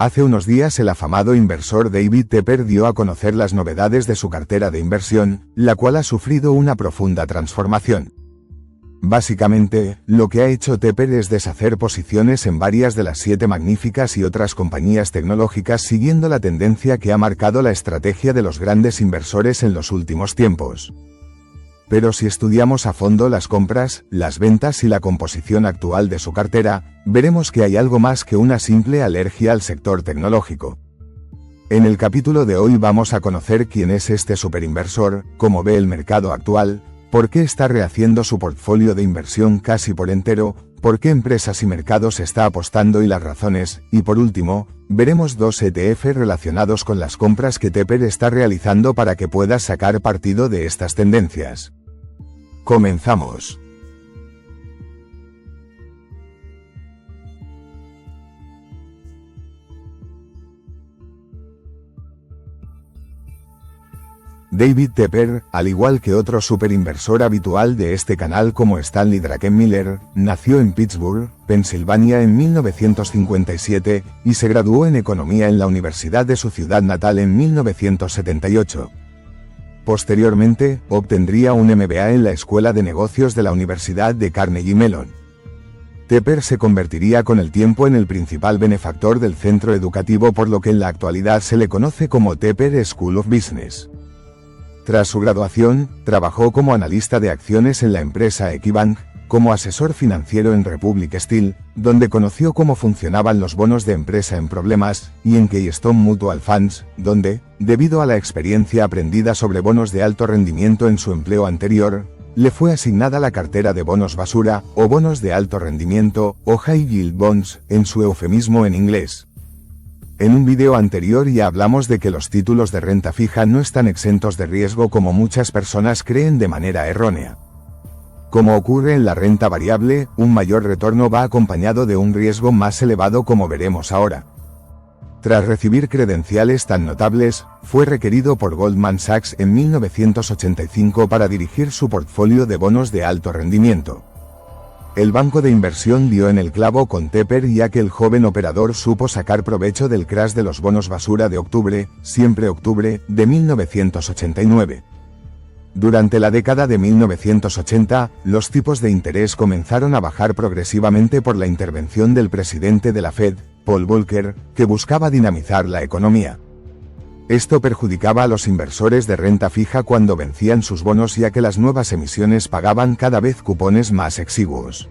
Hace unos días el afamado inversor David Tepper dio a conocer las novedades de su cartera de inversión, la cual ha sufrido una profunda transformación. Básicamente, lo que ha hecho Tepper es deshacer posiciones en varias de las 7 magníficas y otras compañías tecnológicas siguiendo la tendencia que ha marcado la estrategia de los grandes inversores en los últimos tiempos. Pero si estudiamos a fondo las compras, las ventas y la composición actual de su cartera, veremos que hay algo más que una simple alergia al sector tecnológico. En el capítulo de hoy vamos a conocer quién es este superinversor, cómo ve el mercado actual, por qué está rehaciendo su portfolio de inversión casi por entero, por qué empresas y mercados está apostando y las razones, y por último, veremos 2 ETF relacionados con las compras que Tepper está realizando para que puedas sacar partido de estas tendencias. Comenzamos. David Tepper, al igual que otro superinversor habitual de este canal como Stanley Druckenmiller, nació en Pittsburgh, Pensilvania en 1957 y se graduó en economía en la universidad de su ciudad natal en 1978. Posteriormente, obtendría un MBA en la Escuela de Negocios de la Universidad de Carnegie Mellon. Tepper se convertiría con el tiempo en el principal benefactor del centro educativo, por lo que en la actualidad se le conoce como Tepper School of Business. Tras su graduación, trabajó como analista de acciones en la empresa Equibank, como asesor financiero en Republic Steel, donde conoció cómo funcionaban los bonos de empresa en problemas, y en Keystone Mutual Funds, donde, debido a la experiencia aprendida sobre bonos de alto rendimiento en su empleo anterior, le fue asignada la cartera de bonos basura, o bonos de alto rendimiento, o High Yield Bonds, en su eufemismo en inglés. En un video anterior ya hablamos de que los títulos de renta fija no están exentos de riesgo como muchas personas creen de manera errónea. Como ocurre en la renta variable, un mayor retorno va acompañado de un riesgo más elevado, como veremos ahora. Tras recibir credenciales tan notables, fue requerido por Goldman Sachs en 1985 para dirigir su portfolio de bonos de alto rendimiento. El banco de inversión dio en el clavo con Tepper, ya que el joven operador supo sacar provecho del crash de los bonos basura de octubre, siempre octubre, de 1989. Durante la década de 1980, los tipos de interés comenzaron a bajar progresivamente por la intervención del presidente de la Fed, Paul Volcker, que buscaba dinamizar la economía. Esto perjudicaba a los inversores de renta fija cuando vencían sus bonos, ya que las nuevas emisiones pagaban cada vez cupones más exiguos.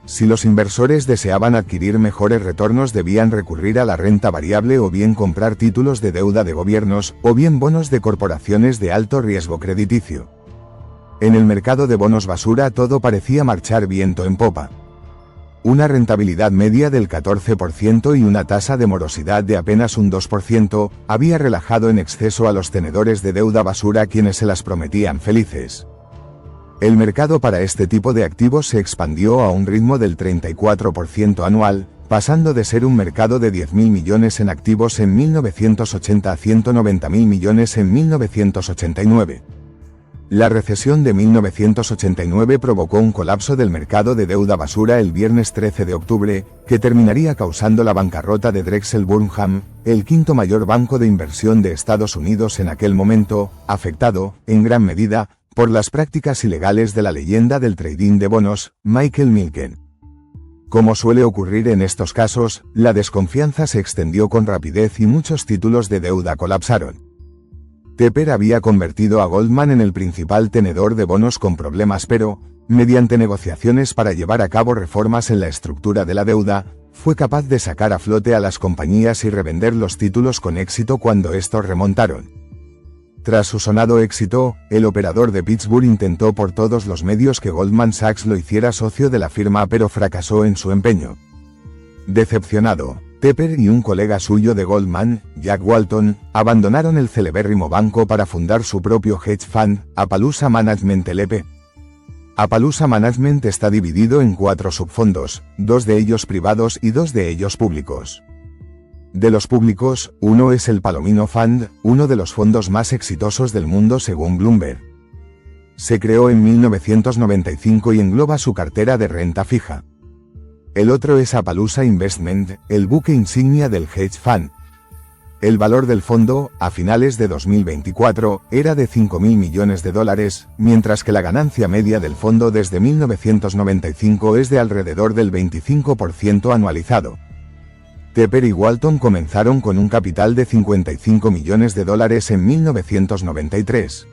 Si los inversores deseaban adquirir mejores retornos, debían recurrir a la renta variable o bien comprar títulos de deuda de gobiernos, o bien bonos de corporaciones de alto riesgo crediticio. En el mercado de bonos basura todo parecía marchar viento en popa. Una rentabilidad media del 14% y una tasa de morosidad de apenas un 2% había relajado en exceso a los tenedores de deuda basura, quienes se las prometían felices. El mercado para este tipo de activos se expandió a un ritmo del 34% anual, pasando de ser un mercado de 10.000 millones en activos en 1980 a 190.000 millones en 1989. La recesión de 1989 provocó un colapso del mercado de deuda basura el viernes 13 de octubre, que terminaría causando la bancarrota de Drexel Burnham, el quinto mayor banco de inversión de Estados Unidos en aquel momento, afectado, en gran medida, por las prácticas ilegales de la leyenda del trading de bonos, Michael Milken. Como suele ocurrir en estos casos, la desconfianza se extendió con rapidez y muchos títulos de deuda colapsaron. Tepper había convertido a Goldman en el principal tenedor de bonos con problemas, pero, mediante negociaciones para llevar a cabo reformas en la estructura de la deuda, fue capaz de sacar a flote a las compañías y revender los títulos con éxito cuando estos remontaron. Tras su sonado éxito, el operador de Pittsburgh intentó por todos los medios que Goldman Sachs lo hiciera socio de la firma, pero fracasó en su empeño. Decepcionado, Tepper y un colega suyo de Goldman, Jack Walton, abandonaron el celebérrimo banco para fundar su propio hedge fund, Appaloosa Management LP. Appaloosa Management está dividido en 4 subfondos, 2 de ellos privados y 2 de ellos públicos. De los públicos, uno es el Palomino Fund, uno de los fondos más exitosos del mundo según Bloomberg. Se creó en 1995 y engloba su cartera de renta fija. El otro es Appaloosa Investment, el buque insignia del hedge fund. El valor del fondo, a finales de 2024, era de $5.000 millones, mientras que la ganancia media del fondo desde 1995 es de alrededor del 25% anualizado. Tepper y Walton comenzaron con un capital de $55 millones en 1993.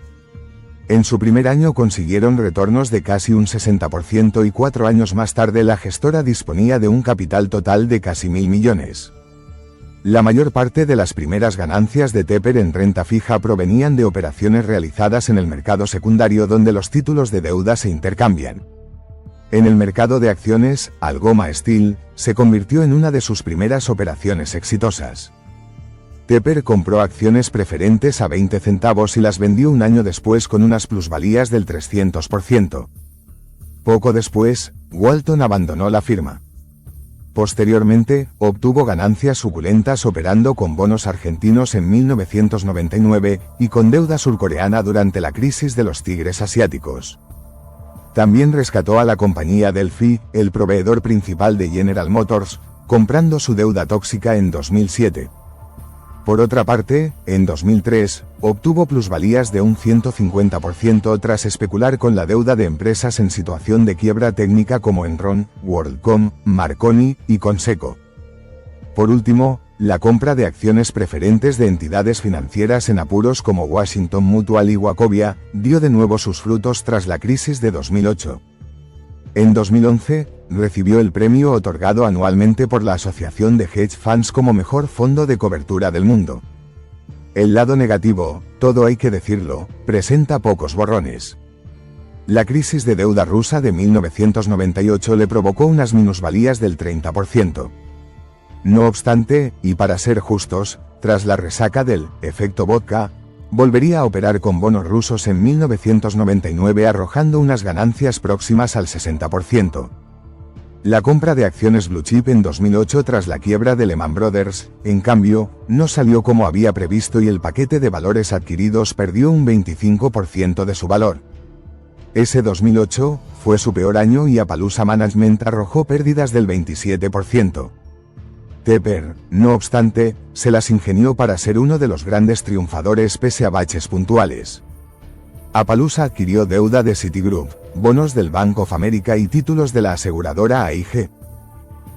En su primer año consiguieron retornos de casi un 60% y 4 años más tarde la gestora disponía de un capital total de casi $1.000 millones. La mayor parte de las primeras ganancias de Tepper en renta fija provenían de operaciones realizadas en el mercado secundario donde los títulos de deuda se intercambian. En el mercado de acciones, Algoma Steel se convirtió en una de sus primeras operaciones exitosas. Tepper compró acciones preferentes a 20 centavos y las vendió un año después con unas plusvalías del 300%. Poco después, Walton abandonó la firma. Posteriormente, obtuvo ganancias suculentas operando con bonos argentinos en 1999 y con deuda surcoreana durante la crisis de los tigres asiáticos. También rescató a la compañía Delphi, el proveedor principal de General Motors, comprando su deuda tóxica en 2007. Por otra parte, en 2003, obtuvo plusvalías de un 150% tras especular con la deuda de empresas en situación de quiebra técnica como Enron, WorldCom, Marconi y Conseco. Por último, la compra de acciones preferentes de entidades financieras en apuros como Washington Mutual y Wachovia dio de nuevo sus frutos tras la crisis de 2008. En 2011, recibió el premio otorgado anualmente por la Asociación de Hedge Funds como mejor fondo de cobertura del mundo. El lado negativo, todo hay que decirlo, presenta pocos borrones. La crisis de deuda rusa de 1998 le provocó unas minusvalías del 30%. No obstante, y para ser justos, tras la resaca del efecto vodka, volvería a operar con bonos rusos en 1999 arrojando unas ganancias próximas al 60%. La compra de acciones Blue Chip en 2008 tras la quiebra de Lehman Brothers, en cambio, no salió como había previsto y el paquete de valores adquiridos perdió un 25% de su valor. Ese 2008 fue su peor año y Appaloosa Management arrojó pérdidas del 27%. Tepper, no obstante, se las ingenió para ser uno de los grandes triunfadores pese a baches puntuales. Appaloosa adquirió deuda de Citigroup, bonos del Bank of America y títulos de la aseguradora AIG.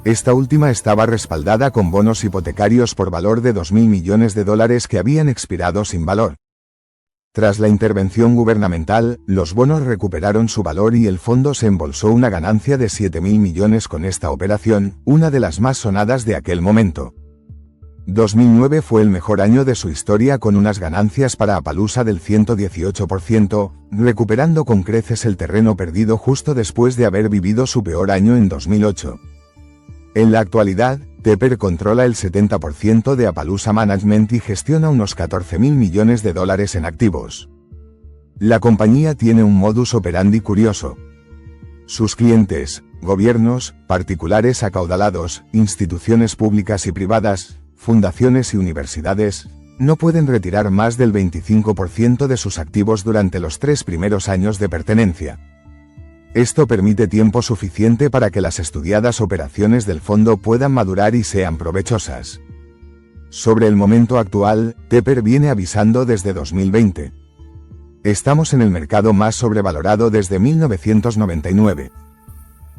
Esta última estaba respaldada con bonos hipotecarios por valor de $2.000 millones que habían expirado sin valor. Tras la intervención gubernamental, los bonos recuperaron su valor y el fondo se embolsó una ganancia de $7.000 millones con esta operación, una de las más sonadas de aquel momento. 2009 fue el mejor año de su historia con unas ganancias para Appaloosa del 118%, recuperando con creces el terreno perdido justo después de haber vivido su peor año en 2008. En la actualidad, Tepper controla el 70% de Appaloosa Management y gestiona unos $14.000 millones en activos. La compañía tiene un modus operandi curioso. Sus clientes, gobiernos, particulares acaudalados, instituciones públicas y privadas, fundaciones y universidades, no pueden retirar más del 25% de sus activos durante los 3 primeros años de pertenencia. Esto permite tiempo suficiente para que las estudiadas operaciones del fondo puedan madurar y sean provechosas. Sobre el momento actual, Tepper viene avisando desde 2020. Estamos en el mercado más sobrevalorado desde 1999.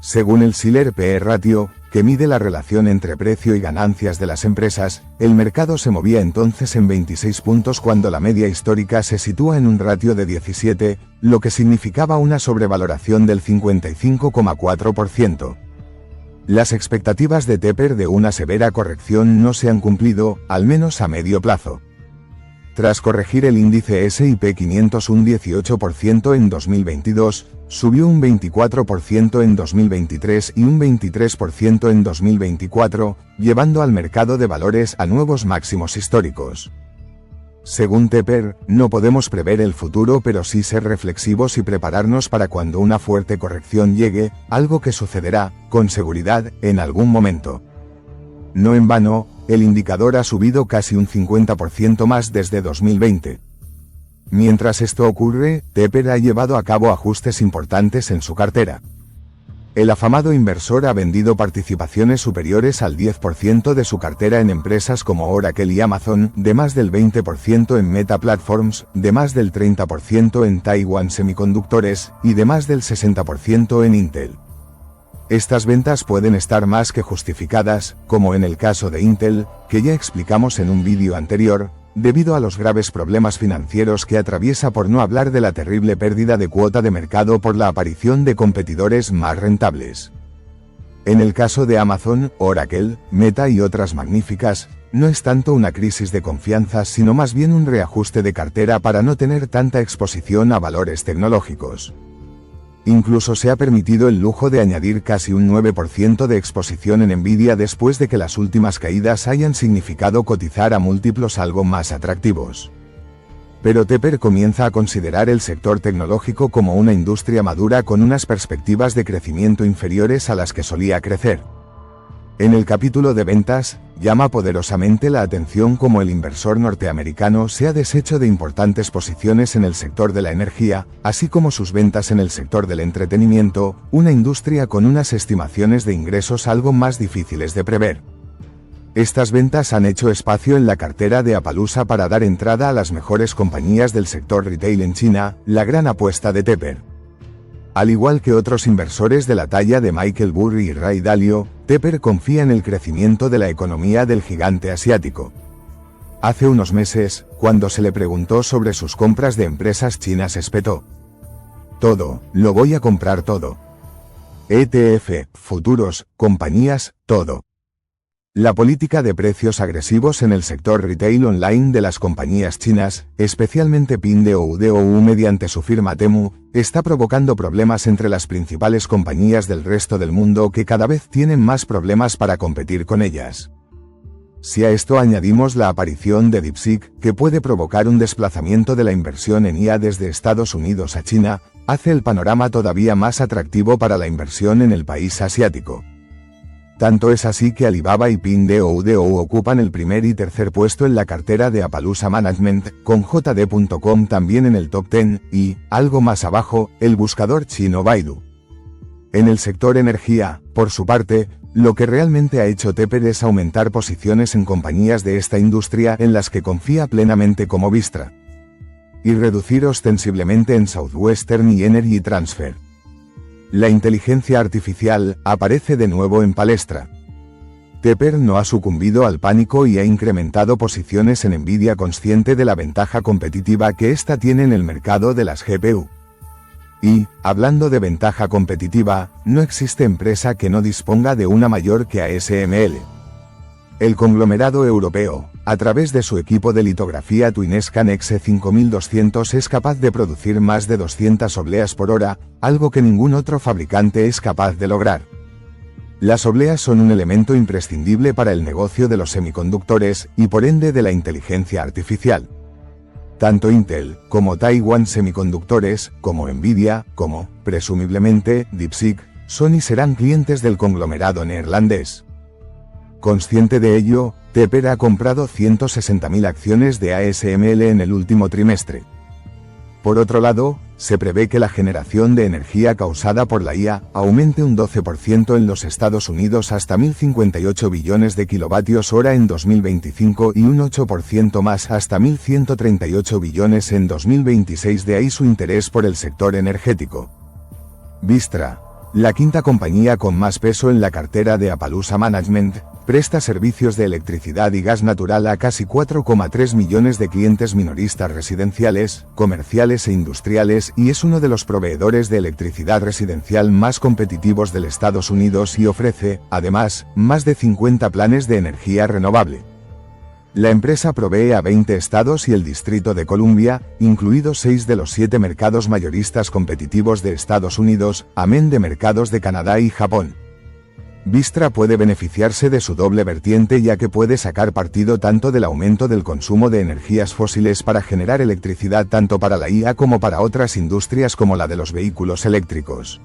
Según el Shiller P/E Ratio, que mide la relación entre precio y ganancias de las empresas, el mercado se movía entonces en 26 puntos cuando la media histórica se sitúa en un ratio de 17, lo que significaba una sobrevaloración del 55,4%. Las expectativas de Tepper de una severa corrección no se han cumplido, al menos a medio plazo. Tras corregir el índice S&P 500 un 18% en 2022, subió un 24% en 2023 y un 23% en 2024, llevando al mercado de valores a nuevos máximos históricos. Según Tepper, no podemos prever el futuro pero sí ser reflexivos y prepararnos para cuando una fuerte corrección llegue, algo que sucederá, con seguridad, en algún momento. No en vano, el indicador ha subido casi un 50% más desde 2020. Mientras esto ocurre, Tepper ha llevado a cabo ajustes importantes en su cartera. El afamado inversor ha vendido participaciones superiores al 10% de su cartera en empresas como Oracle y Amazon, de más del 20% en Meta Platforms, de más del 30% en Taiwan Semiconductores, y de más del 60% en Intel. Estas ventas pueden estar más que justificadas, como en el caso de Intel, que ya explicamos en un vídeo anterior, debido a los graves problemas financieros que atraviesa, por no hablar de la terrible pérdida de cuota de mercado por la aparición de competidores más rentables. En el caso de Amazon, Oracle, Meta y otras magníficas, no es tanto una crisis de confianza sino más bien un reajuste de cartera para no tener tanta exposición a valores tecnológicos. Incluso se ha permitido el lujo de añadir casi un 9% de exposición en Nvidia después de que las últimas caídas hayan significado cotizar a múltiplos algo más atractivos. Pero Tepper comienza a considerar el sector tecnológico como una industria madura con unas perspectivas de crecimiento inferiores a las que solía crecer. En el capítulo de ventas, llama poderosamente la atención cómo el inversor norteamericano se ha deshecho de importantes posiciones en el sector de la energía, así como sus ventas en el sector del entretenimiento, una industria con unas estimaciones de ingresos algo más difíciles de prever. Estas ventas han hecho espacio en la cartera de Appaloosa para dar entrada a las mejores compañías del sector retail en China, la gran apuesta de Tepper. Al igual que otros inversores de la talla de Michael Burry y Ray Dalio, Tepper confía en el crecimiento de la economía del gigante asiático. Hace unos meses, cuando se le preguntó sobre sus compras de empresas chinas, espetó: "Todo, lo voy a comprar todo. ETF, futuros, compañías, todo". La política de precios agresivos en el sector retail online de las compañías chinas, especialmente Pinduoduo mediante su firma Temu, está provocando problemas entre las principales compañías del resto del mundo que cada vez tienen más problemas para competir con ellas. Si a esto añadimos la aparición de DeepSeek, que puede provocar un desplazamiento de la inversión en IA desde Estados Unidos a China, hace el panorama todavía más atractivo para la inversión en el país asiático. Tanto es así que Alibaba y Pinduoduo ocupan el primer y tercer puesto en la cartera de Appaloosa Management, con JD.com también en el top 10, y, algo más abajo, el buscador chino Baidu. En el sector energía, por su parte, lo que realmente ha hecho Tepper es aumentar posiciones en compañías de esta industria en las que confía plenamente como Vistra, y reducir ostensiblemente en Southwestern y Energy Transfer. La inteligencia artificial aparece de nuevo en palestra. Tepper no ha sucumbido al pánico y ha incrementado posiciones en Nvidia, consciente de la ventaja competitiva que ésta tiene en el mercado de las GPU. Y, hablando de ventaja competitiva, no existe empresa que no disponga de una mayor que ASML. El conglomerado europeo, a través de su equipo de litografía Twinescan X5200, es capaz de producir más de 200 obleas por hora, algo que ningún otro fabricante es capaz de lograr. Las obleas son un elemento imprescindible para el negocio de los semiconductores, y por ende de la inteligencia artificial. Tanto Intel, como Taiwan Semiconductores, como Nvidia, como, presumiblemente, DeepSeek, son y serán clientes del conglomerado neerlandés. Consciente de ello, Tepper ha comprado 160.000 acciones de ASML en el último trimestre. Por otro lado, se prevé que la generación de energía causada por la IA aumente un 12% en los Estados Unidos hasta 1.058 billones de kilovatios hora en 2025 y un 8% más hasta 1.138 billones en 2026, de ahí su interés por el sector energético. Vistra, la quinta compañía con más peso en la cartera de Appaloosa Management, presta servicios de electricidad y gas natural a casi 4,3 millones de clientes minoristas residenciales, comerciales e industriales, y es uno de los proveedores de electricidad residencial más competitivos del Estados Unidos y ofrece, además, más de 50 planes de energía renovable. La empresa provee a 20 estados y el Distrito de Columbia, incluidos 6 de los 7 mercados mayoristas competitivos de Estados Unidos, amén de mercados de Canadá y Japón. Vistra puede beneficiarse de su doble vertiente, ya que puede sacar partido tanto del aumento del consumo de energías fósiles para generar electricidad tanto para la IA como para otras industrias como la de los vehículos eléctricos.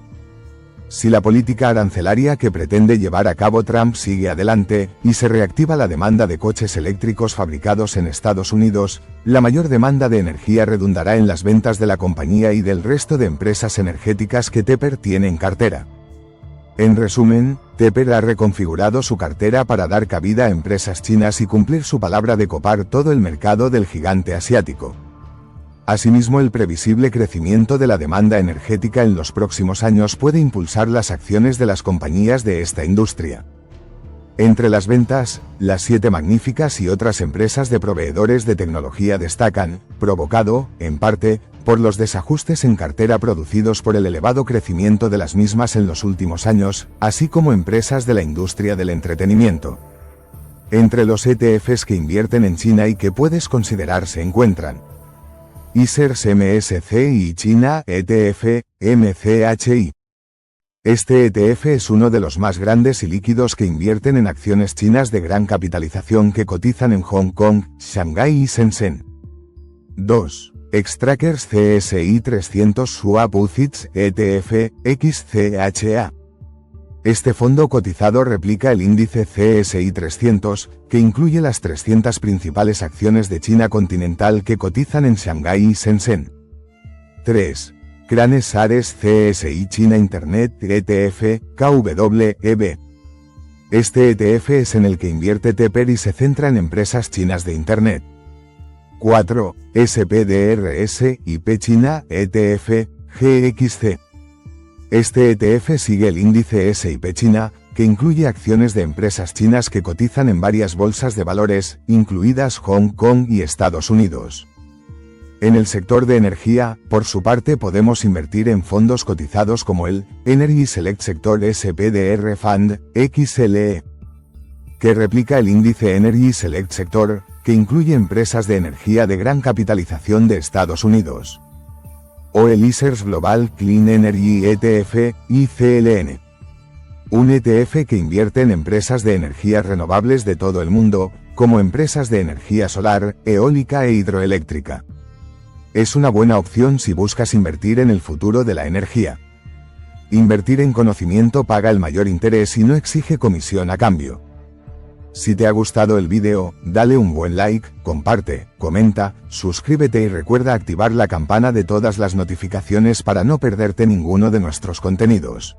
Si la política arancelaria que pretende llevar a cabo Trump sigue adelante, y se reactiva la demanda de coches eléctricos fabricados en Estados Unidos, la mayor demanda de energía redundará en las ventas de la compañía y del resto de empresas energéticas que Tepper tiene en cartera. En resumen, Tepper ha reconfigurado su cartera para dar cabida a empresas chinas y cumplir su palabra de copar todo el mercado del gigante asiático. Asimismo, el previsible crecimiento de la demanda energética en los próximos años puede impulsar las acciones de las compañías de esta industria. Entre las ventas, las 7 magníficas y otras empresas de proveedores de tecnología destacan, provocado, en parte, por los desajustes en cartera producidos por el elevado crecimiento de las mismas en los últimos años, así como empresas de la industria del entretenimiento. Entre los ETFs que invierten en China y que puedes considerar se encuentran ISERS MSCI China ETF MCHI. Este ETF es uno de los más grandes y líquidos que invierten en acciones chinas de gran capitalización que cotizan en Hong Kong, Shanghái y Shenzhen. 2. Xtrackers CSI 300 Swap UCITS ETF XCHA. Este fondo cotizado replica el índice CSI 300, que incluye las 300 principales acciones de China continental que cotizan en Shanghái y Shenzhen. 3. Cranes Ares CSI China Internet ETF KWEB. Este ETF es en el que invierte Tepper y se centra en empresas chinas de Internet. 4. SPDRS IP China ETF GXC. Este ETF sigue el índice SIP China, que incluye acciones de empresas chinas que cotizan en varias bolsas de valores, incluidas Hong Kong y Estados Unidos. En el sector de energía, por su parte, podemos invertir en fondos cotizados como el Energy Select Sector SPDR Fund XLE, que replica el índice Energy Select Sector, que incluye empresas de energía de gran capitalización de Estados Unidos. O el ISERS Global Clean Energy ETF ICLN. Un ETF que invierte en empresas de energías renovables de todo el mundo, como empresas de energía solar, eólica e hidroeléctrica. Es una buena opción si buscas invertir en el futuro de la energía. Invertir en conocimiento paga el mayor interés y no exige comisión a cambio. Si te ha gustado el vídeo, dale un buen like, comparte, comenta, suscríbete y recuerda activar la campana de todas las notificaciones para no perderte ninguno de nuestros contenidos.